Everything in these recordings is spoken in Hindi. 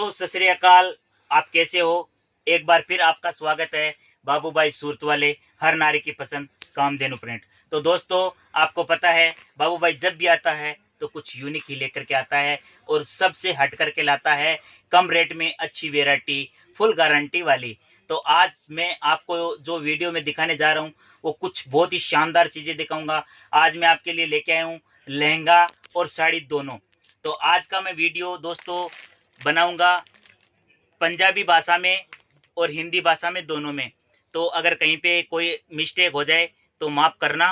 दोस्तों सत श्री अकाल, आप कैसे हो। एक बार फिर आपका स्वागत है बाबू भाई सूरत वाले हर नारी की पसंद कामधेनु प्रिंट। तो दोस्तों आपको पता है बाबू भाई जब भी आता है तो कुछ यूनिक ही लेकर के आता है और सबसे हट करके लाता है, कम रेट में अच्छी वेराइटी, फुल गारंटी वाली। तो आज मैं आपको जो वीडियो में दिखाने जा रहा हूँ वो कुछ बहुत ही शानदार चीजें दिखाऊंगा। आज मैं आपके लिए लेके आया हूँ लहंगा और साड़ी दोनों। तो आज का मैं वीडियो दोस्तों बनाऊंगा पंजाबी भाषा में और हिंदी भाषा में, दोनों में। तो अगर कहीं पे कोई मिस्टेक हो जाए तो माफ़ करना।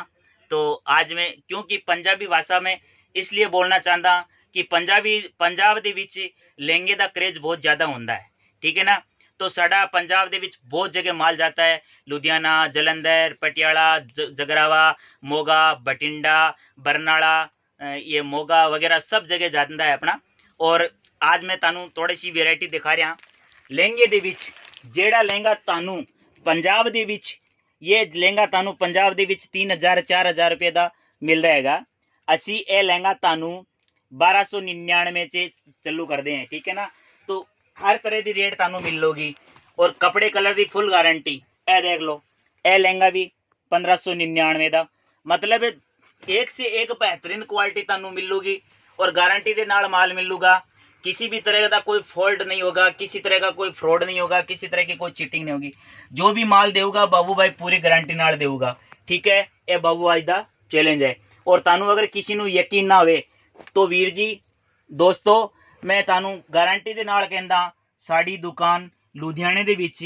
तो आज मैं क्योंकि पंजाबी भाषा में इसलिए बोलना चाहता कि पंजाब ਦੇ ਵਿੱਚ लहंगे ਦਾ क्रेज बहुत ज़्यादा ਹੁੰਦਾ है, ठीक है ना। तो साड़ा पंजाब ਦੇ ਵਿੱਚ बहुत जगह माल जाता है, लुधियाना, जलंधर, पटियाला, जगरावा, मोगा, बठिंडा, बरनाला, ये मोगा वगैरह सब जगह जाता है अपना। और आज मैं तानू थोड़ी सी वेराइटी दिखा रहा लहंगे ਦੇ ਵਿੱਚ। ਜਿਹੜਾ ਲਹਿੰਗਾ ਤਾਨੂੰ ਪੰਜਾਬ ਦੇ ਵਿੱਚ, ਇਹ ਲਹਿੰਗਾ ਤਾਨੂੰ ਪੰਜਾਬ ਦੇ ਵਿੱਚ 3000 4000 ਰੁਪਏ ਦਾ ਮਿਲਦਾ ਹੈਗਾ। ਅਸੀਂ ਇਹ ਲਹਿੰਗਾ ਤਾਨੂੰ 1299 ਚ चालू करते हैं, ठीक है ना। तो हर तरह की रेट तानू मिल लोगी और कपड़े कलर की फुल गारंटी। ए देख लो, ए लहंगा भी 1599 का, मतलब एक से एक बेहतरीन क्वालिटी तानू मिलूगी और गारंटी के नाल माल मिलूगा। किसी भी तरह का कोई फॉल्ट नहीं होगा, किसी तरह का कोई फ्रॉड नहीं होगा, किसी तरह की कोई चीटिंग नहीं होगी। जो भी माल देगा बाबू भाई पूरी गारंटी नाल देगा, ठीक है। ये बाबू भाई का चैलेंज है। और तानू अगर किसी को यकीन ना होवे तो वीर जी दोस्तों मैं तानू गारंटी के नाल कहंदा, साड़ी दुकान लुधियाने दे विच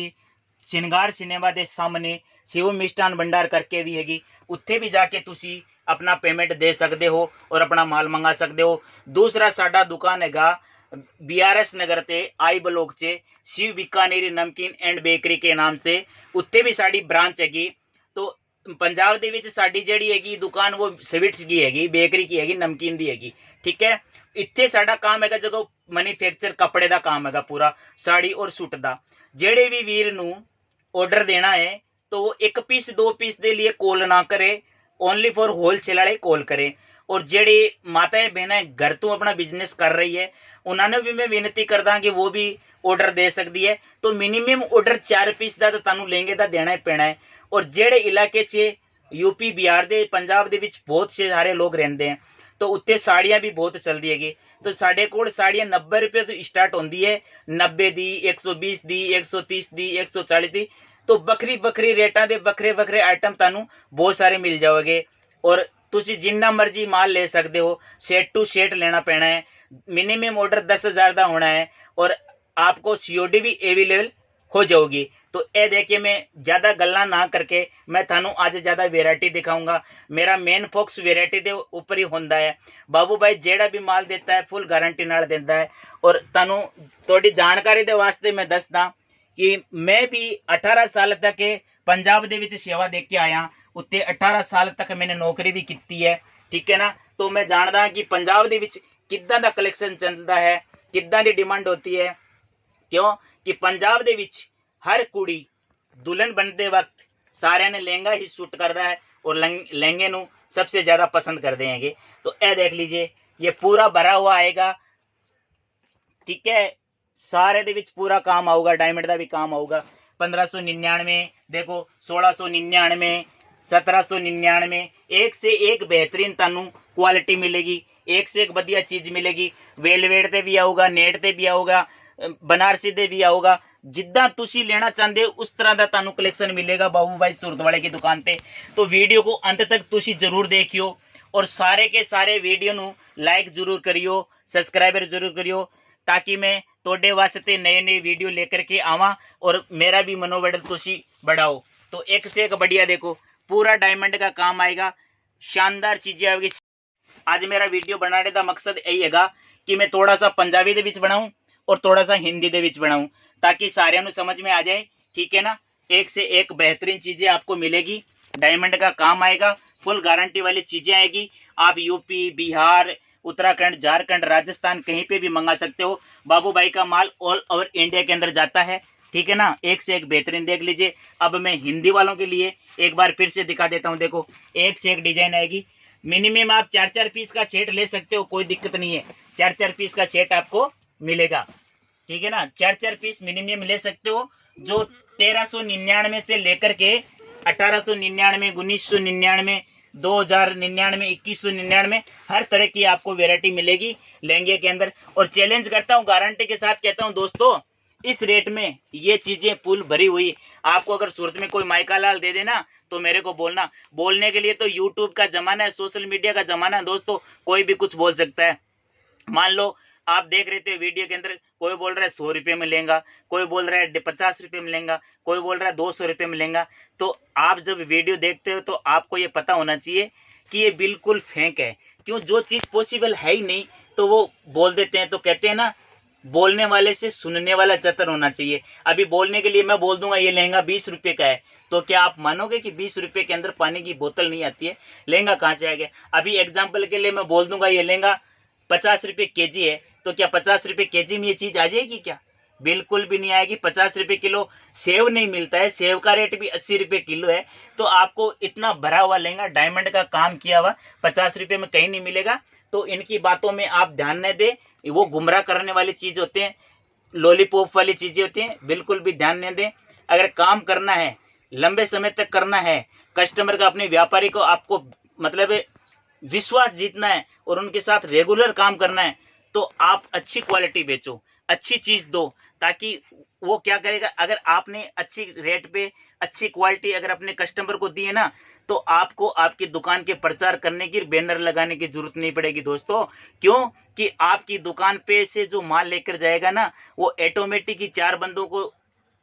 श्रृंगार सिनेमा के सामने शिव मिष्ठान भंडार करके भी हैगी, उत्थे भी जाके तुसी अपना पेमेंट दे सकते हो और अपना माल मंगा सकते हो। दूसरा साडा दुकान हैगा BRS नगर ते आई ब्लॉक च शिव बीकानेरी नमकीन एंड बेकरी के नाम से, उत्थे भी साड़ी ब्रांच हैगी। तो पंजाब दे विच साडी जेहड़ी हैगी दुकान वो स्वीट्स की हैगी, बेकरी की हैगी, नमकीन दी हैगी, ठीक है। इत्थे साडा काम हैगा जो मैन्युफैक्चर कपड़े का काम हैगा पूरा, साड़ी और सूट का। जेहड़े भी वीर नू ऑर्डर देना है तो वो 1 पीस 2 पीस के लिए कॉल ना करे, ओनली फॉर होलसेल वाले कॉल करें। और जेड़ी माताएं बहनें घर तो अपना बिजनेस कर रही है उन्होंने भी मैं विनती करदा कि वो भी ऑर्डर दे सकती है। तो मिनिमम ऑर्डर 4 पीस का तो तुहानू लहंगे का देना ही पैना है। और जेड़े इलाके च यूपी बिहार दे पंजाब दे विच बहुत से सारे लोग रहंदे हैं तो उत्ते साड़ियाँ भी बहुत चलती हैगी। तो साढ़े कोल साड़ियाँ 90 रुपये तो स्टार्ट होंदी है, 90 दी, 120 दी, 130 दी, 140 दी। तो बखरी बखरी रेटा दे बखरे बखरे आइटम तानू बहुत सारे मिल जाओगे और तुसी जिन्ना मर्जी माल ले सकते हो। सेट टू सेट लेना पैना है, मिनिमम ऑर्डर 10,000 का होना है और आपको COD भी अवेलेबल हो जाओगी। तो ये देखिए मैं ज़्यादा गल्ला ना करके मैं थानू आज ज़्यादा वेराइटी दिखाऊंगा। मेरा मेन फोकस वेराइटी के ऊपर ही होंदा है। बाबू भाई जेड़ा भी माल देता है फुल गारंटी नाल देता है। और थानू थोड़ी जानकारी दे वास्ते मैं दसदा कि मैं भी 18 साल तक पंजाब दे विच सेवा दे के आया, उत्ते 18 साल तक मैंने नौकरी भी की है, ठीक है ना। तो मैं जानदा कि पंजाब दे विच किद्दां दा कलेक्शन चलता है, किद्दां दी डिमांड होती है। क्यों कि पंजाब दे विच हर कुड़ी दुल्हन बनते वक्त सारे ने लहंगा ही सूट करता है और लहंगे नू सबसे ज्यादा पसंद करते हैं। तो ए देख लीजिए ये पूरा भरा हुआ आएगा, ठीक है। सारे दे विच पूरा काम आऊगा, डायमंड का भी काम आऊगा। 1599 देखो, 1699, 1799, एक से एक बेहतरीन तानू क्वालिटी मिलेगी, एक से एक बढ़िया चीज मिलेगी। वेलवेट ते भी आऊगा, नेट ते भी आऊगा, बनारसी दे भी आऊगा। जिद्दां तुसी लेना चाहते हो उस तरह का तानू कलेक्शन मिलेगा बाबू भाई सूरत वाले की दुकान पे। तो वीडियो को अंत तक तुसी जरूर देखियो और सारे के सारे वीडियो नू लाइक जरूर करियो, सब्सक्राइबर जरूर करियो, ताकि मैं तोड़े वास्ते नए नए वीडियो लेकर के आवा और मेरा भी मनोबल तुसी बढ़ाओ। तो एक से एक बढ़िया देखो, पूरा डायमंड का काम आएगा, शानदार चीजें आएगी। आज मेरा वीडियो बनाने का मकसद यही हैगा कि मैं थोड़ा सा पंजाबी दे विच बनाऊं और थोड़ा सा हिंदी दे विच बनाऊं ताकि सारे नू समझ में आ जाए, ठीक है ना। एक से एक बेहतरीन चीजें आपको मिलेगी, डायमंड का काम आएगा, फुल गारंटी वाली चीजें आएगी। आप यूपी, बिहार, उत्तराखंड, झारखंड, राजस्थान कहीं पे भी मंगा सकते हो। बाबू भाई का माल ऑल ओवर इंडिया के अंदर जाता है, ठीक है ना। एक से एक बेहतरीन देख लीजिए। अब मैं हिंदी वालों के लिए एक बार फिर से दिखा देता हूँ। देखो एक से एक डिजाइन आएगी। मिनिमम आप 4-4 पीस का सेट ले सकते हो, कोई दिक्कत नहीं है। 4-4 पीस का सेट आपको मिलेगा। ठीक है ना, 4-4 पीस मिनिमम ले सकते हो, जो 1399 से लेकर के 1899, 1999, 2099, 2199 हर तरह की आपको वेरायटी मिलेगी लहंगे के अंदर। और चैलेंज करता हूँ, गारंटी के साथ कहता हूँ दोस्तों, इस रेट में ये चीजें फुल भरी हुई। आपको अगर सूरत में कोई माइका लाल दे देना तो मेरे को बोलना, बोलने के लिए तो यूट्यूब का जमाना है, सोशल मीडिया का जमाना है दोस्तों, कोई भी कुछ बोल सकता है। मान लो आप देख रहे थे वीडियो के अंदर, कोई बोल रहा है 100 रुपये में लेंगा, कोई बोल रहा है 50 रुपये में लेंगा, कोई बोल रहा है 200 रुपये में लेंगा। तो आप जब वीडियो देखते हो तो आपको ये पता होना चाहिए कि ये बिल्कुल फेंक है। क्यों? जो चीज पॉसिबल है ही नहीं तो वो बोल देते हैं। तो कहते हैं ना, बोलने वाले से सुनने वाला चतर होना चाहिए। अभी बोलने के लिए मैं बोल दूंगा ये लहंगा 20 रुपये का है, तो क्या आप मानोगे कि 20 रुपये के अंदर पानी की बोतल नहीं आती है? लहंगा कहाँ से आ गया? अभी एग्जाम्पल के लिए मैं बोल दूंगा ये लहंगा 50 रुपये केजी है, तो क्या 50 रुपये केजी में ये चीज आ जाएगी? क्या, बिल्कुल भी नहीं आएगी। 50 रुपये किलो सेव नहीं मिलता है, सेव का रेट भी 80 रुपये किलो है। तो आपको इतना भरा हुआ लहंगा, डायमंड का काम किया हुआ, 50 रुपये में कहीं नहीं मिलेगा। तो इनकी बातों में आप ध्यान न दें, वो गुमराह करने वाली चीज होते हैं, लॉलीपॉप वाली चीजें होती हैं, बिल्कुल भी ध्यान न दें। अगर काम करना है, लंबे समय तक करना है, कस्टमर का, अपने व्यापारी को आपको मतलब विश्वास जीतना है और उनके साथ रेगुलर काम करना है, तो आप अच्छी क्वालिटी बेचो, अच्छी चीज दो, ताकि वो क्या करेगा, अगर आपने अच्छी रेट पे अच्छी क्वालिटी अगर अपने कस्टमर को दी है ना, तो आपको आपकी दुकान के प्रचार करने की, बैनर लगाने की जरूरत नहीं पड़ेगी दोस्तों। क्यों? कि आपकी दुकान पे से जो माल लेकर जाएगा ना, वो ऑटोमेटिक ही 4 बंदों को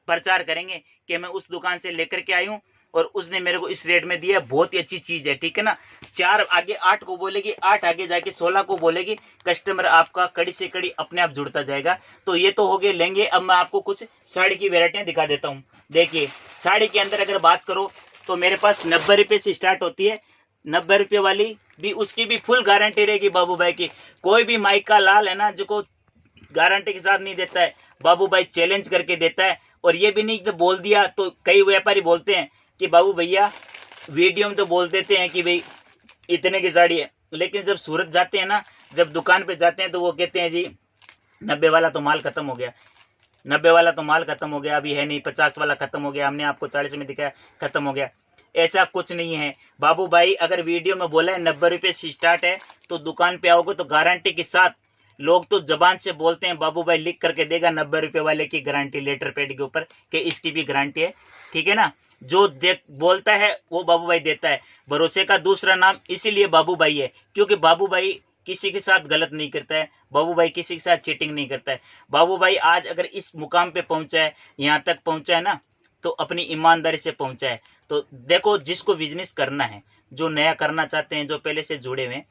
प्रचार करेंगे कि मैं उस दुकान से लेकर के आई हूँ और उसने मेरे को इस रेट में दिया, बहुत ही अच्छी चीज है, ठीक है ना। 4 आगे 8 को बोलेगी, 8 आगे जाके 16 को बोलेगी, कस्टमर आपका कड़ी से कड़ी अपने आप जुड़ता जाएगा। तो ये तो हो गए लेंगे। अब मैं आपको कुछ साड़ी की वेरायटियां दिखा देता हूँ। देखिए, साड़ी के अंदर अगर बात करो तो मेरे पास 90 रुपये से स्टार्ट होती है। 90 रुपये वाली भी, उसकी भी फुल गारंटी रहेगी बाबू भाई की। कोई भी माइका लाल है ना जो गारंटी के साथ नहीं देता है, बाबू भाई चैलेंज करके देता है। और ये भी नहीं कि बोल दिया, तो कई व्यापारी बोलते हैं कि बाबू भैया वीडियो में तो बोल देते हैं कि भाई इतने की साड़ी है, लेकिन जब सूरत जाते हैं ना, जब दुकान पे जाते हैं, तो वो कहते हैं जी 90 वाला तो माल खत्म हो गया, 90 वाला तो माल खत्म हो गया, अभी है नहीं, 50 वाला खत्म हो गया, हमने आपको 40 में दिखाया, खत्म हो गया। ऐसा कुछ नहीं है बाबू भाई। अगर वीडियो में बोला है 90 रुपये से स्टार्ट है, तो दुकान पे आओगे तो गारंटी के साथ, लोग तो जबान से बोलते हैं, बाबू भाई लिख करके देगा 90 रुपये वाले की गारंटी लेटर पैड के ऊपर कि इसकी भी गारंटी है, ठीक है ना। जो बोलता है वो बाबू भाई देता है। भरोसे का दूसरा नाम इसीलिए बाबू भाई है, क्योंकि बाबू भाई किसी के साथ गलत नहीं करता है, बाबू भाई किसी के साथ चीटिंग नहीं करता है। बाबू भाई आज अगर इस मुकाम पे पहुंचा है, यहाँ तक पहुंचा है ना, तो अपनी ईमानदारी से पहुंचा है। तो देखो, जिसको बिजनेस करना है, जो नया करना चाहते हैं, जो पहले से जुड़े हुए हैं,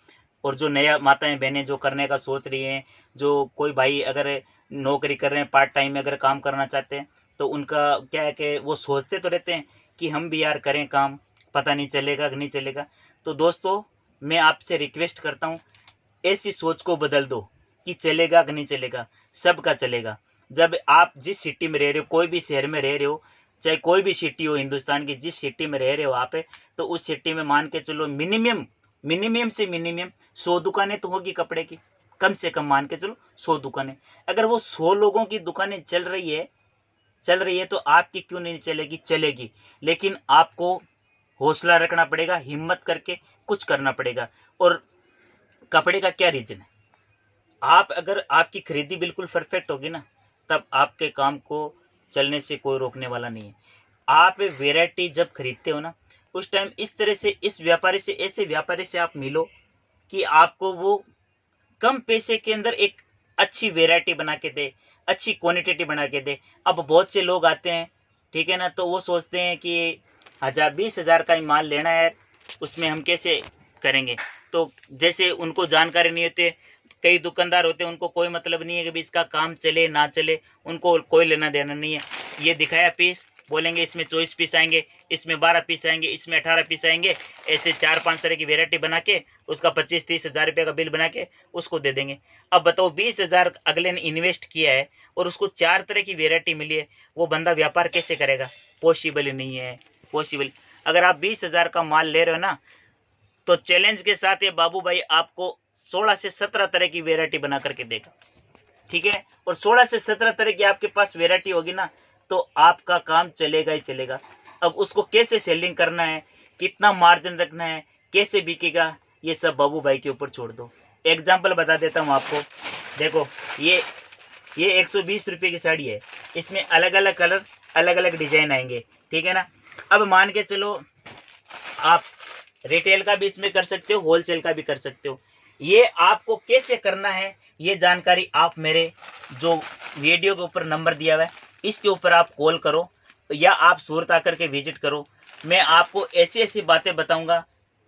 और जो नया माताएं बहनें जो करने का सोच रही हैं, जो कोई भाई अगर नौकरी कर रहे हैं, पार्ट टाइम में अगर काम करना चाहते हैं, तो उनका क्या है कि वो सोचते तो रहते हैं कि हम भी यार करें काम, पता नहीं चलेगा कि नहीं चलेगा। तो दोस्तों, मैं आपसे रिक्वेस्ट करता हूँ, ऐसी सोच को बदल दो कि चलेगा कि नहीं चलेगा, सबका चलेगा। जब आप जिस सिटी में रह रहे हो, कोई भी शहर में रह रहे हो, चाहे कोई भी सिटी हो हिंदुस्तान की, जिस सिटी में रह रहे हो आप, तो उस सिटी में मान के चलो मिनिमम से मिनिमम 100 दुकानें तो होगी कपड़े की, कम से कम मान के चलो 100 दुकानें। अगर वो 100 लोगों की दुकानें चल रही है तो आपकी क्यों नहीं चलेगी? चलेगी। लेकिन आपको हौसला रखना पड़ेगा, हिम्मत करके कुछ करना पड़ेगा। और कपड़े का क्या रीजन है, आप अगर आपकी खरीदी बिल्कुल परफेक्ट होगी ना, तब आपके काम को चलने से कोई रोकने वाला नहीं है। आप वेराइटी जब खरीदते हो ना, उस टाइम इस तरह से, इस व्यापारी से, ऐसे व्यापारी से आप मिलो कि आपको वो कम पैसे के अंदर एक अच्छी वेराइटी बना के दे, अच्छी क्वांटिटी बना के दे। अब बहुत से लोग आते हैं, ठीक है ना, तो वो सोचते हैं कि 1000-20 हज़ार का ही माल लेना है, उसमें हम कैसे करेंगे। तो जैसे उनको जानकारी नहीं होती, कई दुकानदार होते हैं, उनको कोई मतलब नहीं है कि भी इसका काम चले ना चले, उनको कोई लेना देना नहीं है। ये दिखाया पीस, बोलेंगे इसमें 24 पीस आएंगे, इसमें 12 पीस आएंगे, इसमें 18 पीस आएंगे, ऐसे 4-5 तरह की वेरायटी बना के उसका 25-30 हज़ार रुपये का बिल बना के उसको दे देंगे। अब बताओ, 20 हज़ार अगले ने इन्वेस्ट किया है और उसको 4 तरह की वेरायटी मिली है, वो बंदा व्यापार कैसे करेगा? पॉसिबल ही नहीं है, पॉसिबल। अगर आप 20 हज़ार का माल ले रहे हो ना, तो चैलेंज के साथ ये बाबू भाई आपको 16 से 17 तरह की वेरायटी बना करके देगा, ठीक है। और 16 से 17 तरह की आपके पास वेराइटी होगी ना, तो आपका काम चलेगा ही चलेगा। अब उसको कैसे सेलिंग करना है, कितना मार्जिन रखना है, कैसे बिकेगा, ये सब बाबू भाई के ऊपर छोड़ दो। एग्जाम्पल बता देता हूँ आपको। देखो ये 120 रुपये की साड़ी है, इसमें अलग अलग कलर, अलग अलग डिजाइन आएंगे, ठीक है ना। अब मान के चलो आप रिटेल का भी इसमें कर सकते हो, होलसेल का भी कर सकते हो। ये आपको कैसे करना है, ये जानकारी आप मेरे जो वीडियो के ऊपर नंबर दिया हुआ है, इसके ऊपर आप कॉल करो या आप सूरत आकर के विजिट करो। मैं आपको ऐसी ऐसी बातें बताऊंगा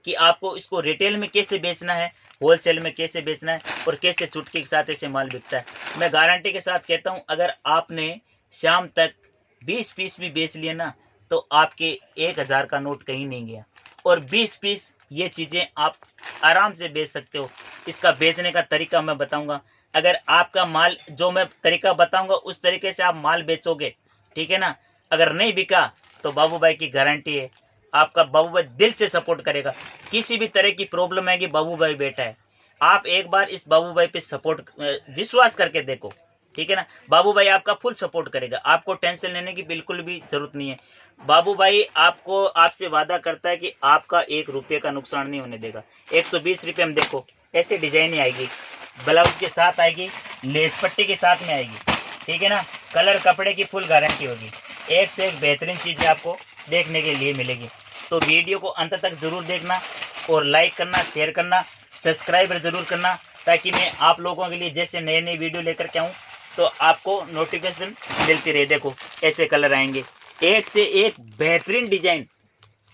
कि आपको इसको रिटेल में कैसे बेचना है, होलसेल में कैसे बेचना है, और कैसे चुटकी के साथ ऐसे माल बिकता है। मैं गारंटी के साथ कहता हूं, अगर आपने शाम तक 20 पीस भी बेच लिए ना, तो आपके 1000 का नोट कहीं नहीं गया। और 20 पीस ये चीज़ें आप आराम से बेच सकते हो। इसका बेचने का तरीका मैं बताऊंगा। अगर आपका माल, जो मैं तरीका बताऊंगा उस तरीके से आप माल बेचोगे, ठीक है ना। अगर नहीं बिका तो बाबू भाई की गारंटी है, आपका बाबू भाई दिल से सपोर्ट करेगा। किसी भी तरह की प्रॉब्लम आएगी, बाबू भाई बैठा है। आप एक बार इस बाबू भाई पे सपोर्ट, विश्वास करके देखो, ठीक है ना। बाबू भाई आपका फुल सपोर्ट करेगा, आपको टेंशन लेने की बिल्कुल भी जरूरत नहीं है। बाबू भाई आपको, आपसे वादा करता है कि आपका 1 रुपये का नुकसान नहीं होने देगा। 120 रुपये में देखो ऐसे डिजाइन ही आएगी, ब्लाउज के साथ आएगी, लेस पट्टी के साथ में आएगी, ठीक है ना। कलर कपड़े की फुल गारंटी होगी। एक से एक बेहतरीन चीजें आपको देखने के लिए मिलेगी। तो वीडियो को अंत तक जरूर देखना, और लाइक करना, शेयर करना, सब्सक्राइब जरूर करना, ताकि मैं आप लोगों के लिए जैसे नए नए वीडियो लेकर के आऊँ तो आपको नोटिफिकेशन मिलती रहे। देखो ऐसे कलर आएंगे, एक से एक बेहतरीन डिजाइन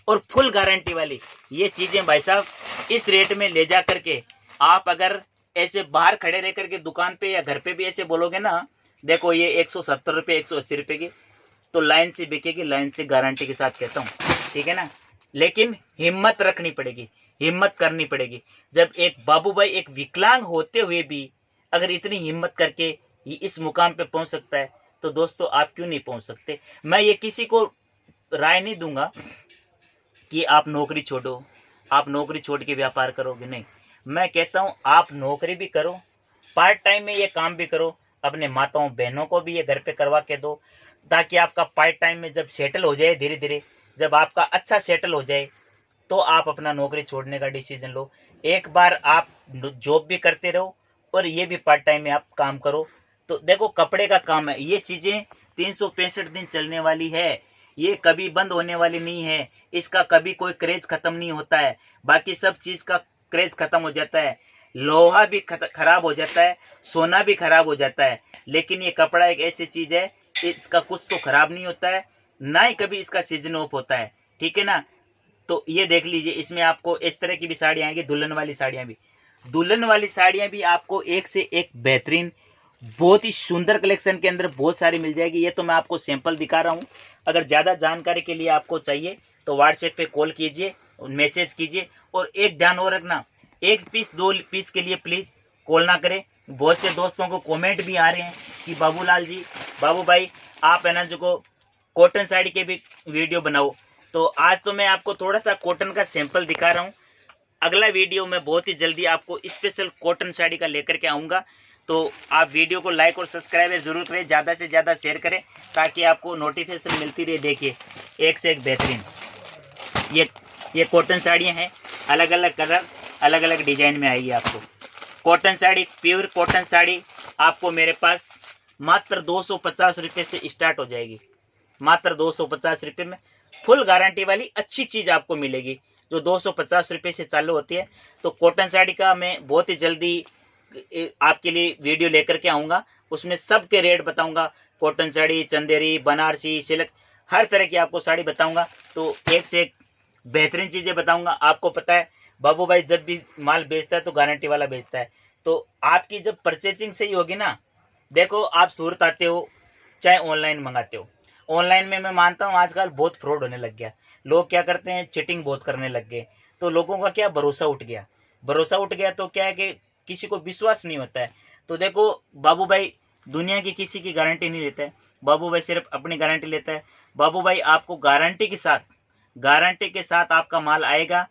और फुल गारंटी वाली ये चीजें भाई साहब इस रेट में ले जा करके आप अगर ऐसे बाहर खड़े रह करके दुकान पे या घर पे भी ऐसे बोलोगे ना, देखो ये 170 रुपये, 180 रुपये की, तो लाइन से बिकेगी, लाइन से, गारंटी के साथ कहता हूँ, ठीक है ना। लेकिन हिम्मत रखनी पड़ेगी, हिम्मत करनी पड़ेगी। जब एक बाबू भाई एक विकलांग होते हुए भी अगर इतनी हिम्मत करके ये इस मुकाम पे पहुंच सकता है, तो दोस्तों आप क्यों नहीं पहुंच सकते। मैं ये किसी को राय नहीं दूंगा कि आप नौकरी छोड़ो, आप नौकरी छोड़ के व्यापार करोगे, नहीं। मैं कहता हूं आप नौकरी भी करो, पार्ट टाइम में ये काम भी करो, अपने माताओं बहनों को भी ये घर पे करवा के दो, ताकि आपका पार्ट टाइम में जब सेटल हो जाए, धीरे धीरे जब आपका अच्छा सेटल हो जाए, तो आप अपना नौकरी छोड़ने का डिसीजन लो। एक बार आप जॉब भी करते रहो और ये भी पार्ट टाइम में आप काम करो। तो देखो कपड़े का काम है, ये चीजें 365 दिन चलने वाली है, ये कभी बंद होने वाली नहीं है। इसका कभी कोई क्रेज खत्म नहीं होता है। बाकी सब चीज का क्रेज खत्म हो जाता है, लोहा भी खराब हो जाता है, सोना भी खराब हो जाता है, लेकिन ये कपड़ा एक ऐसी चीज है, इसका कुछ तो खराब नहीं होता है, ना ही कभी इसका सीजन ऑफ होता है, ठीक है ना। तो ये देख लीजिए, इसमें आपको इस तरह की भी साड़ियाँ आएंगी, दुल्हन वाली साड़ियाँ भी, दुल्हन वाली साड़ियाँ भी आपको एक से एक बेहतरीन, बहुत ही सुंदर कलेक्शन के अंदर बहुत सारी मिल जाएगी। ये तो मैं आपको सैंपल दिखा रहा हूँ। अगर ज़्यादा जानकारी के लिए आपको चाहिए तो व्हाट्सएप पे कॉल कीजिए, मैसेज कीजिए। और एक ध्यान और रखना, 1 पीस 2 पीस के लिए प्लीज़ कॉल ना करें। बहुत से दोस्तों को कमेंट भी आ रहे हैं कि बाबूलाल जी, बाबू भाई आप है ना जो को कॉटन साड़ी के भी वीडियो बनाओ। तो आज तो मैं आपको थोड़ा सा कॉटन का सैंपल दिखा रहा हूँ। अगला वीडियो मैं बहुत ही जल्दी आपको स्पेशल कॉटन साड़ी का लेकर के आऊँगा। तो आप वीडियो को लाइक और सब्सक्राइब जरूर करें, ज़्यादा से ज़्यादा शेयर करें, ताकि आपको नोटिफिकेशन मिलती रहे। देखिए एक से एक बेहतरीन ये कॉटन साड़ियाँ हैं, अलग अलग कलर, अलग अलग डिजाइन में आएगी आपको। Cotton sari, pure cotton sari आपको मेरे पास मात्र 250 रुपये से स्टार्ट हो जाएगी। मात्र 250 रुपये में फुल गारंटी वाली अच्छी चीज़ आपको मिलेगी, जो 250 रुपये से चालू होती है। तो कॉटन साड़ी का मैं बहुत ही जल्दी आपके लिए वीडियो लेकर के आऊँगा, उसमें सब के रेट बताऊँगा। कॉटन साड़ी, चंदेरी, बनारसी, सिल्क, हर तरह की आपको साड़ी बताऊँगा। तो एक से एक बेहतरीन चीज़ें बताऊँगा। आपको पता है बाबू भाई जब भी माल बेचता है तो गारंटी वाला बेचता है। तो आपकी जब परचेजिंग सही होगी ना, देखो आप सूरत आते हो चाहे ऑनलाइन मंगाते हो, ऑनलाइन में मैं मानता हूँ आजकल बहुत फ्रॉड होने लग गया। लोग क्या करते हैं, चीटिंग बहुत करने लग गए। तो लोगों का क्या भरोसा उठ गया, भरोसा उठ गया तो क्या है कि किसी को विश्वास नहीं होता है। तो देखो बाबू भाई दुनिया की किसी की गारंटी नहीं लेता है, बाबू भाई सिर्फ अपनी गारंटी लेता है। बाबू भाई आपको गारंटी के साथ आपका माल आएगा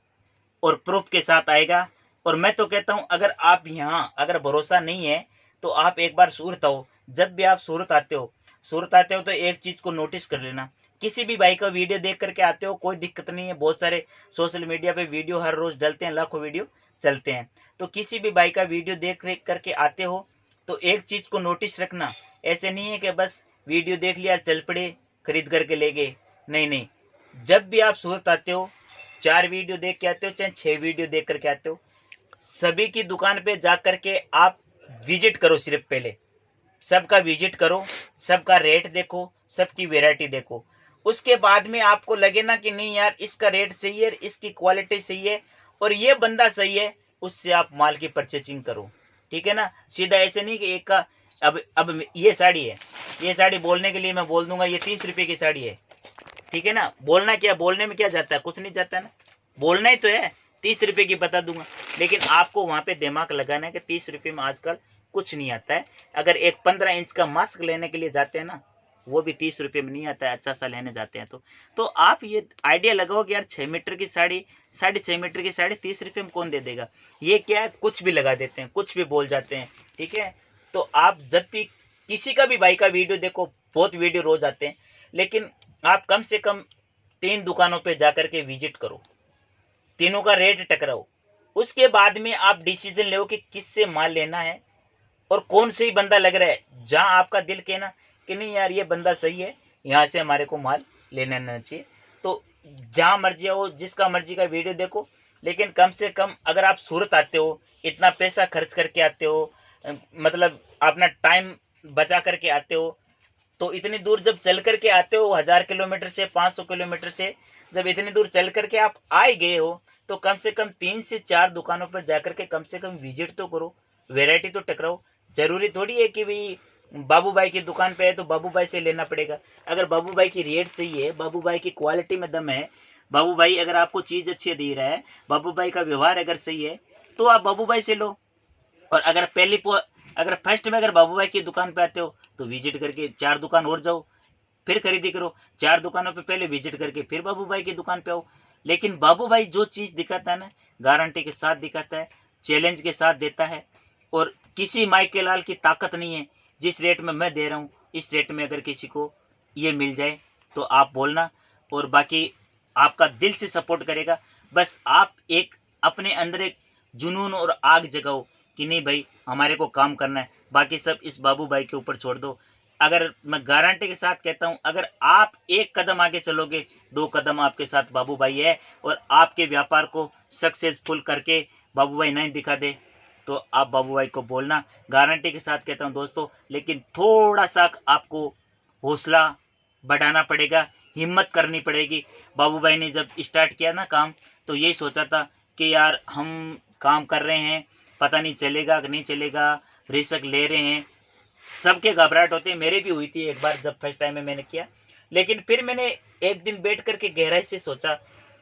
और प्रूफ के साथ आएगा। और मैं तो कहता हूं अगर आप यहाँ अगर भरोसा नहीं है तो आप एक बार सूरत आओ। जब भी आप सूरत आते हो तो एक चीज को नोटिस कर लेना, किसी भी भाई का वीडियो देख करके आते हो कोई दिक्कत नहीं है, बहुत सारे सोशल मीडिया पे वीडियो हर रोज डलते हैं, लाखों वीडियो चलते हैं। तो किसी भी भाई का वीडियो देख करके आते हो तो एक चीज को नोटिस रखना, ऐसे नहीं है कि बस वीडियो देख लिया चल पड़े खरीद करके ले गए, नहीं नहीं। जब भी आप सूरत आते हो 4 वीडियो देख के आते हो चाहे 6 वीडियो देख करके आते हो, सभी की दुकान पे जा करके आप विजिट करो। सिर्फ पहले सबका विजिट करो, सबका रेट देखो, सबकी वैरायटी देखो। उसके बाद में आपको लगे ना कि नहीं यार इसका रेट सही है, इसकी क्वालिटी सही है और ये बंदा सही है, उससे आप माल की परचेजिंग करो। ठीक है ना, सीधा ऐसे नहीं कि एक का अब ये साड़ी है, ये साड़ी बोलने के लिए मैं बोल दूंगा ये 30 रुपए की साड़ी है। ठीक है ना, बोलना क्या, बोलने में क्या जाता है, कुछ नहीं जाता ना, बोलना ही तो है। 30 रुपए की बता दूंगा, लेकिन आपको वहां पे दिमाग लगाना है कि 30 रुपए में आजकल कुछ नहीं आता है। अगर एक 15 इंच का मास्क लेने के लिए जाते हैं ना, वो भी 30 रुपए में नहीं आता है, अच्छा सा लेने जाते हैं। तो आप ये आइडिया लगाओ कि यार 6 मीटर की साड़ी, 6.5 मीटर की साड़ी 30 रुपए में कौन दे देगा। ये क्या है, कुछ भी लगा देते हैं, कुछ भी बोल जाते हैं। ठीक है, तो आप जब भी किसी का भी भाई का वीडियो देखो, बहुत वीडियो रोज आते हैं, लेकिन आप कम से कम 3 दुकानों पे जाकर के विजिट करो, तीनों का रेट टकराओ। उसके बाद में आप डिसीजन लो कि किससे माल लेना है और कौन सही बंदा लग रहा है। जहां आपका दिल कहना कि नहीं यार ये बंदा सही है, यहां से हमारे को माल लेना चाहिए, तो जहां मर्जी हो, जिसका मर्जी का वीडियो देखो। लेकिन कम से कम अगर आप सूरत आते हो, इतना पैसा खर्च करके आते हो, मतलब अपना टाइम बचा करके आते हो, तो इतनी दूर जब चल करके आते हो, 1000 किलोमीटर से 500 किलोमीटर से जब इतनी दूर चल करके आप आए गए हो, तो कम से कम 3 से 4 दुकानों पर जाकर के कम से कम विजिट तो करो, वैरायटी तो टकराओ। जरूरी थोड़ी है कि भाई बाबू भाई की दुकान पे है तो बाबू भाई से लेना पड़ेगा। अगर बाबू भाई की रेट सही है, बाबू भाई की क्वालिटी में दम है, बाबू भाई अगर आपको चीज अच्छी दे रहा है, बाबू भाई का व्यवहार अगर सही है, तो आप बाबू भाई से लो। और अगर फर्स्ट में अगर बाबू भाई की दुकान पे आते हो तो विजिट करके 4 दुकान और जाओ, फिर खरीदी करो। 4 दुकानों पे पहले विजिट करके फिर बाबू भाई की दुकान पे आओ। लेकिन बाबू भाई जो चीज दिखाता है ना, गारंटी के साथ दिखाता है, चैलेंज के साथ देता है। और किसी माइके लाल की ताकत नहीं है, जिस रेट में मैं दे रहा हूँ इस रेट में अगर किसी को ये मिल जाए तो आप बोलना, और बाकी आपका दिल से सपोर्ट करेगा। बस आप एक अपने अंदर एक जुनून और आग जगाओ कि नहीं भाई हमारे को काम करना है, बाकी सब इस बाबू भाई के ऊपर छोड़ दो। अगर मैं गारंटी के साथ कहता हूं, अगर आप एक कदम आगे चलोगे, 2 कदम आपके साथ बाबू भाई है, और आपके व्यापार को सक्सेसफुल करके बाबू भाई नहीं दिखा दे तो आप बाबू भाई को बोलना, गारंटी के साथ कहता हूं दोस्तों। लेकिन थोड़ा सा आपको हौसला बढ़ाना पड़ेगा, हिम्मत करनी पड़ेगी। बाबू भाई ने जब स्टार्ट किया ना काम, तो यही सोचा था कि यार हम काम कर रहे हैं, पता नहीं चलेगा कि नहीं चलेगा, रिस्क ले रहे हैं, सबके घबराहट होती है, मेरे भी हुई थी एक बार जब फर्स्ट टाइम में मैंने किया। लेकिन फिर मैंने एक दिन बैठ करके गहराई से सोचा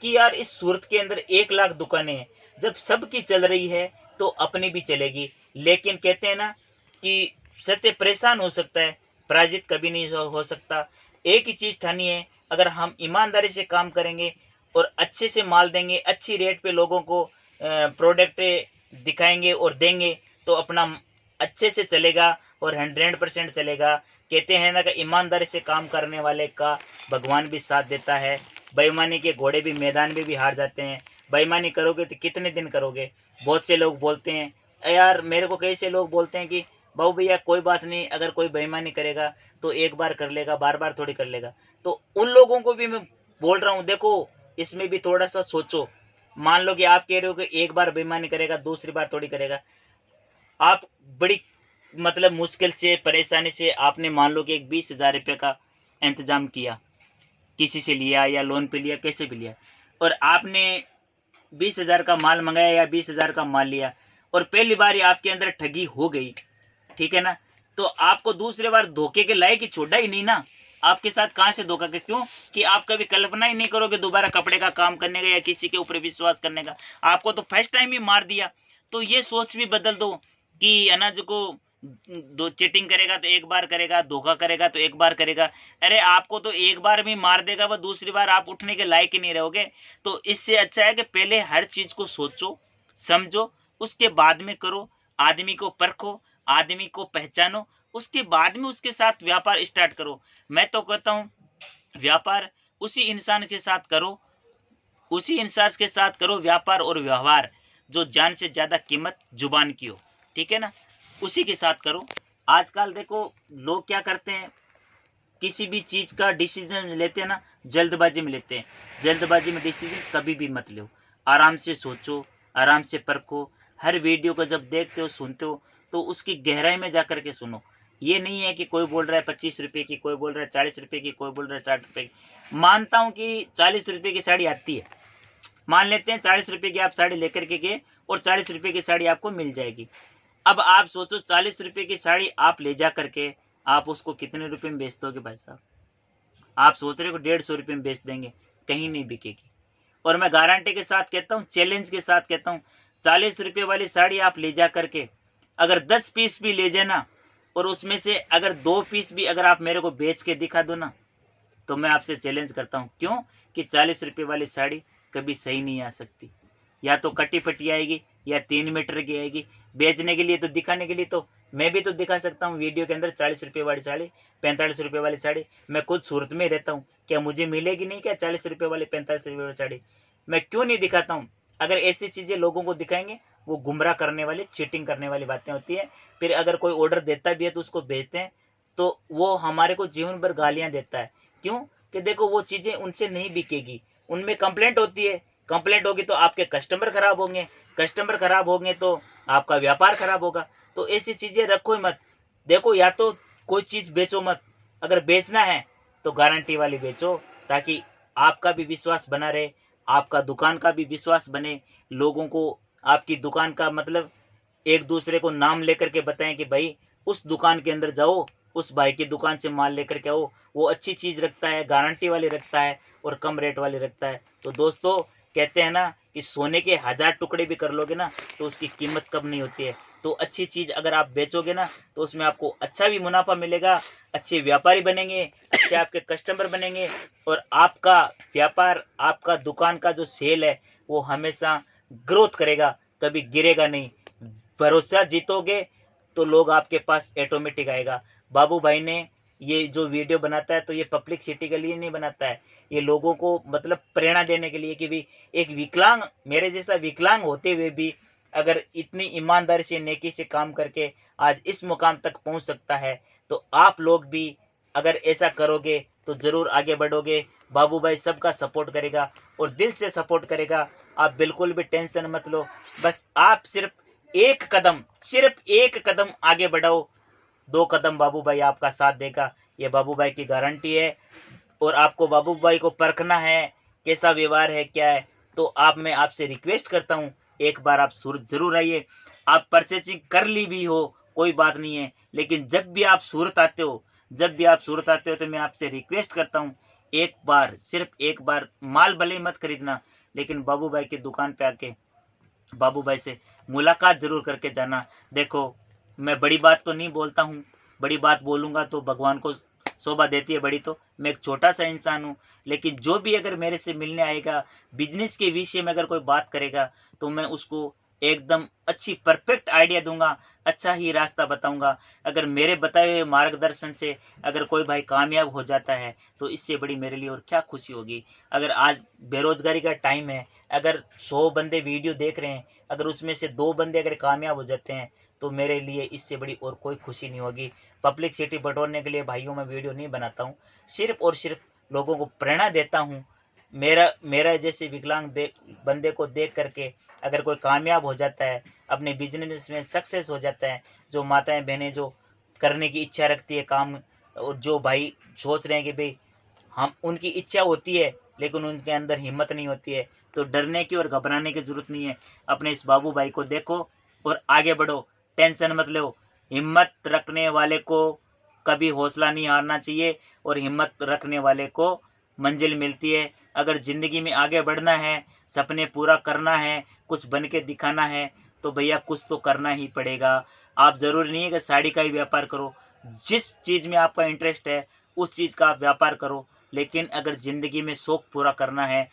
कि यार इस सूरत के अंदर 1 लाख दुकानें हैं, जब सबकी चल रही है तो अपनी भी चलेगी। लेकिन कहते हैं ना कि सत्य परेशान हो सकता है, पराजित कभी नहीं हो सकता। एक ही चीज ठानी है, अगर हम ईमानदारी से काम करेंगे और अच्छे से माल देंगे, अच्छी रेट पे लोगों को प्रोडक्ट दिखाएंगे और देंगे, तो अपना अच्छे से चलेगा और 100% चलेगा। कहते हैं ना कि ईमानदारी से काम करने वाले का भगवान भी साथ देता है। बेईमानी के घोड़े भी मैदान में भी हार जाते हैं। बेईमानी करोगे तो कितने दिन करोगे। बहुत से लोग बोलते हैं यार, मेरे को कैसे लोग बोलते हैं कि बाबू भैया कोई बात नहीं, अगर कोई बेईमानी करेगा तो एक बार कर लेगा, बार बार थोड़ी कर लेगा। तो उन लोगों को भी मैं बोल रहा हूँ, देखो इसमें भी थोड़ा सा सोचो। मान लो कि आप कह रहे हो कि एक बार बेईमानी करेगा, दूसरी बार थोड़ी करेगा। आप बड़ी मतलब मुश्किल से, परेशानी से आपने मान लो कि एक 20,000 रुपये का इंतजाम किया, किसी से लिया या लोन पे लिया, कैसे भी लिया, और आपने 20,000 का माल मंगाया या 20,000 का माल लिया, और पहली बार ही आपके अंदर ठगी हो गई, ठीक है ना, तो आपको दूसरी बार धोखे के लायक ही छोड़ा ही नहीं ना। आपके साथ कहां से धोखा के, क्यों कि आप कभी कल्पना ही नहीं करोगे दोबारा कपड़े का काम करने का या किसी के ऊपर विश्वास करने का। आपको तो फर्स्ट टाइम ही मार दिया। तो ये सोच भी बदल दो कि अनाज को दो चीटिंग करेगा तो एक बार करेगा, धोखा करेगा तो एक बार करेगा। अरे आपको तो एक बार भी मार देगा, वह दूसरी बार आप उठने के लायक ही नहीं रहोगे। तो इससे अच्छा है कि पहले हर चीज को सोचो समझो, उसके बाद में करो। आदमी को परखो, आदमी को पहचानो, उसके बाद में उसके साथ व्यापार स्टार्ट करो। मैं तो कहता हूँ व्यापार उसी इंसान के साथ करो, उसी इंसान के साथ करो व्यापार और व्यवहार जो जान से ज्यादा कीमत जुबान की हो, ठीक है ना, उसी के साथ करो। आजकल देखो लोग क्या करते हैं, किसी भी चीज का डिसीजन लेते हैं ना, जल्दबाजी में लेते हैं। जल्दबाजी में डिसीजन कभी भी मत लो, आराम से सोचो, आराम से परखो। हर वीडियो को जब देखते हो सुनते हो तो उसकी गहराई में जाकर के सुनो। ये नहीं है कि कोई बोल रहा है 25 रुपए की, कोई बोल रहा है 40 रुपए की, कोई बोल रहा है 60 रुपए की। मानता हूं कि 40 रुपए की साड़ी आती है, मान लेते हैं 40 रुपए की आप साड़ी लेकर के गए और 40 रुपए की साड़ी आपको मिल जाएगी। अब आप सोचो 40 रुपए की साड़ी आप ले जा करके आप उसको कितने रुपए में बेच दोगे भाई साहब? आप सोच रहे हो 150 रुपए में बेच देंगे, कहीं नहीं बिकेगी। और मैं गारंटी के साथ कहता हूँ, चैलेंज के साथ कहता हूँ, 40 रुपए वाली साड़ी आप ले जा करके अगर 10 पीस भी ले जाना और उसमें से अगर 2 पीस भी अगर आप मेरे को बेच के दिखा दो ना, तो मैं आपसे चैलेंज करता हूँ। क्यों कि 40 रुपए वाली साड़ी कभी सही नहीं आ सकती, या तो कटी फटी आएगी या 3 मीटर की आएगी। बेचने के लिए तो, दिखाने के लिए तो मैं भी तो दिखा सकता हूँ वीडियो के अंदर 40 रुपए वाली साड़ी, 45 रुपए वाली साड़ी। मैं खुद सूरत में रहता हूँ, क्या मुझे मिलेगी नहीं क्या 40 रुपए वाली 45 रुपए वाली साड़ी? मैं क्यों नहीं दिखाता हूँ? अगर ऐसी चीजें लोगों को दिखाएंगे, वो गुमराह करने वाली, चीटिंग करने वाली बातें होती है। फिर अगर कोई ऑर्डर देता भी है तो उसको भेजते हैं तो वो हमारे को जीवन भर गालियां देता है। क्यों कि देखो वो चीजें उनसे नहीं बिकेगी, उनमें कंप्लेंट होती है। कंप्लेंट होगी तो आपके कस्टमर खराब होंगे, कस्टमर खराब होंगे तो आपका व्यापार खराब होगा। तो ऐसी चीजें रखो ही मत। देखो या तो कोई चीज बेचो मत, अगर बेचना है तो गारंटी वाली बेचो, ताकि आपका भी विश्वास बना रहे, आपका दुकान का भी विश्वास बने। लोगों को आपकी दुकान का मतलब एक दूसरे को नाम लेकर के बताएं कि भाई उस दुकान के अंदर जाओ, उस भाई की दुकान से माल लेकर के आओ, वो अच्छी चीज रखता है, गारंटी वाली रखता है और कम रेट वाली रखता है। तो दोस्तों कहते हैं ना कि सोने के 1000 टुकड़े भी कर लोगे ना तो उसकी कीमत कम नहीं होती है। तो अच्छी चीज अगर आप बेचोगे ना तो उसमें आपको अच्छा भी मुनाफा मिलेगा, अच्छे व्यापारी बनेंगे, अच्छे आपके कस्टमर बनेंगे और आपका व्यापार, आपका दुकान का जो सेल है वो हमेशा ग्रोथ करेगा, कभी गिरेगा नहीं। भरोसा जीतोगे तो लोग आपके पास ऑटोमेटिक आएगा। बाबू भाई ने ये जो वीडियो बनाता है तो ये पब्लिसिटी के लिए नहीं बनाता है, ये लोगों को मतलब प्रेरणा देने के लिए कि भी एक विकलांग, मेरे जैसा विकलांग होते हुए भी अगर इतनी ईमानदारी से, नेकी से काम करके आज इस मुकाम तक पहुंच सकता है, तो आप लोग भी अगर ऐसा करोगे तो जरूर आगे बढ़ोगे। बाबू भाई सबका सपोर्ट करेगा और दिल से सपोर्ट करेगा। आप बिल्कुल भी टेंशन मत लो, बस आप सिर्फ एक कदम आगे बढ़ाओ, 2 कदम बाबू भाई आपका साथ देगा, ये बाबू भाई की गारंटी है। और आपको बाबू भाई को परखना है कैसा व्यवहार है, क्या है, तो मैं आपसे रिक्वेस्ट करता हूँ एक बार आप सूरत जरूर आइए। आप परचेजिंग कर ली भी हो कोई बात नहीं है, लेकिन जब भी आप सूरत आते हो तो मैं आपसे रिक्वेस्ट करता हूँ एक बार, सिर्फ एक बार, माल भले मत खरीदना, लेकिन बाबू भाई की दुकान पे आके बाबू भाई से मुलाकात जरूर करके जाना। देखो मैं बड़ी बात तो नहीं बोलता हूँ, बड़ी बात बोलूंगा तो भगवान को शोभा देती है बड़ी, तो मैं एक छोटा सा इंसान हूँ। लेकिन जो भी अगर मेरे से मिलने आएगा, बिजनेस के विषय में अगर कोई बात करेगा तो मैं उसको एकदम अच्छी परफेक्ट आइडिया दूंगा, अच्छा ही रास्ता बताऊंगा। अगर मेरे बताए हुए मार्गदर्शन से अगर कोई भाई कामयाब हो जाता है तो इससे बड़ी मेरे लिए और क्या खुशी होगी। अगर आज बेरोजगारी का टाइम है, अगर 100 बंदे वीडियो देख रहे हैं, अगर उसमें से 2 बंदे अगर कामयाब हो जाते हैं तो मेरे लिए इससे बड़ी और कोई खुशी नहीं होगी। पब्लिसिटी बटोरने के लिए भाइयों मैं वीडियो नहीं बनाता हूँ, सिर्फ और सिर्फ लोगों को प्रेरणा देता हूँ। मेरा जैसे विकलांग बंदे को देख करके अगर कोई कामयाब हो जाता है, अपने बिजनेस में सक्सेस हो जाता है, जो माताएं बहनें जो करने की इच्छा रखती है काम, और जो भाई सोच रहे हैं कि भाई हम, उनकी इच्छा होती है लेकिन उनके अंदर हिम्मत नहीं होती है, तो डरने की और घबराने की जरूरत नहीं है। अपने इस बाबू भाई को देखो और आगे बढ़ो, टेंशन मत लो। हिम्मत रखने वाले को कभी हौसला नहीं हारना चाहिए और हिम्मत रखने वाले को मंजिल मिलती है। अगर जिंदगी में आगे बढ़ना है, सपने पूरा करना है, कुछ बन के दिखाना है, तो भैया कुछ तो करना ही पड़ेगा। आप जरूरी नहीं है कि साड़ी का ही व्यापार करो, जिस चीज में आपका इंटरेस्ट है उस चीज का आप व्यापार करो। लेकिन अगर जिंदगी में शौक पूरा करना है,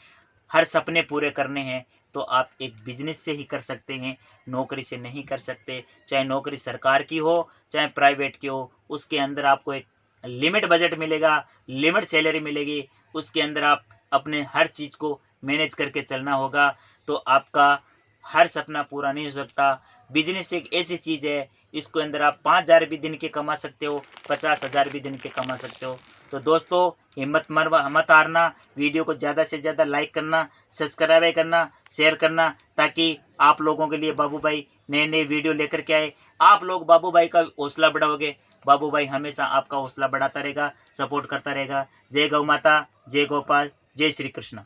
हर सपने पूरे करने हैं, तो आप एक बिजनेस से ही कर सकते हैं, नौकरी से नहीं कर सकते। चाहे नौकरी सरकार की हो चाहे प्राइवेट की हो, उसके अंदर आपको एक लिमिट बजट मिलेगा, लिमिट सैलरी मिलेगी, उसके अंदर आप अपने हर चीज़ को मैनेज करके चलना होगा। तो आपका हर सपना पूरा नहीं हो सकता। बिजनेस एक ऐसी चीज़ है, इसको अंदर आप 5,000 भी दिन के कमा सकते हो, 50,000 भी दिन के कमा सकते हो। तो दोस्तों हिम्मत मत हारना, वीडियो को ज़्यादा से ज़्यादा लाइक करना, सब्सक्राइब करना, शेयर करना, ताकि आप लोगों के लिए बाबू भाई नए नए वीडियो लेकर के आए। आप लोग बाबू भाई का हौसला बढ़ाओगे, बाबू भाई हमेशा आपका हौसला बढ़ाता रहेगा, सपोर्ट करता रहेगा। जय गौ माता, जय गोपाल, जय श्री कृष्ण।